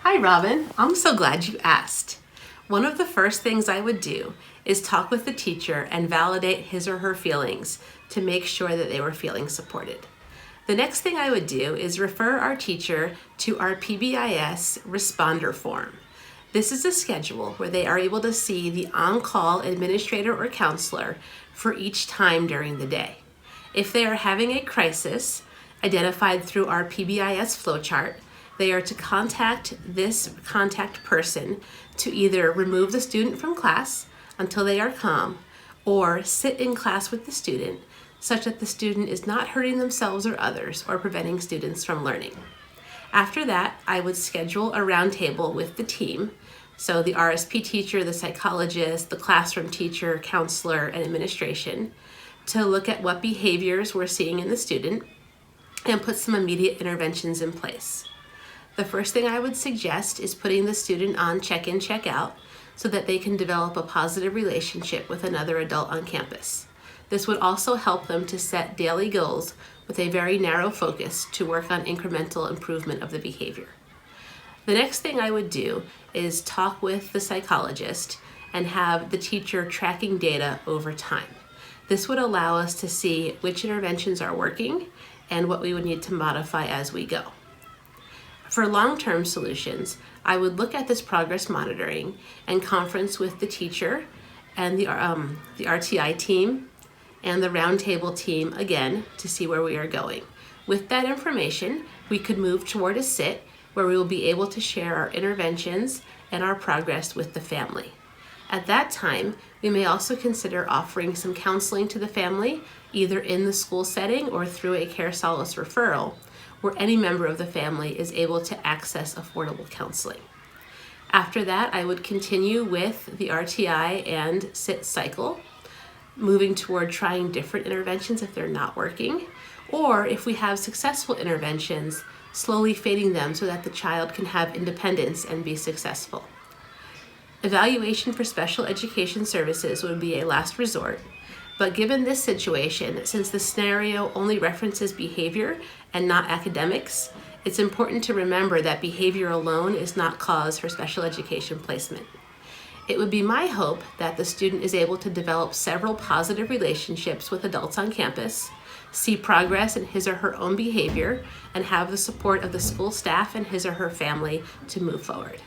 Hi Robin, I'm so glad you asked. One of the first things I would do is talk with the teacher and validate his or her feelings to make sure that they were feeling supported. The next thing I would do is refer our teacher to our PBIS responder form. This is a schedule where they are able to see the on-call administrator or counselor for each time during the day. If they are having a crisis identified through our PBIS flowchart, they are to contact this contact person to either remove the student from class until they are calm or sit in class with the student such that the student is not hurting themselves or others or preventing students from learning. After that, I would schedule a roundtable with the team, so the RSP teacher, the psychologist, the classroom teacher, counselor, and administration, to look at what behaviors we're seeing in the student and put some immediate interventions in place. The first thing I would suggest is putting the student on check-in, check-out so that they can develop a positive relationship with another adult on campus. This would also help them to set daily goals with a very narrow focus to work on incremental improvement of the behavior. The next thing I would do is talk with the psychologist and have the teacher tracking data over time. This would allow us to see which interventions are working and what we would need to modify as we go. For long-term solutions, I would look at this progress monitoring and conference with the teacher and the RTI team and the roundtable team again to see where we are going. With that information, we could move toward a sit where we will be able to share our interventions and our progress with the family. At that time, we may also consider offering some counseling to the family, either in the school setting or through a Care Solace referral, where any member of the family is able to access affordable counseling. After that, I would continue with the RTI and SIT cycle, moving toward trying different interventions if they're not working, or if we have successful interventions, slowly fading them so that the child can have independence and be successful. Evaluation for special education services would be a last resort, but given this situation, since the scenario only references behavior and not academics, it's important to remember that behavior alone is not cause for special education placement. It would be my hope that the student is able to develop several positive relationships with adults on campus, see progress in his or her own behavior, and have the support of the school staff and his or her family to move forward.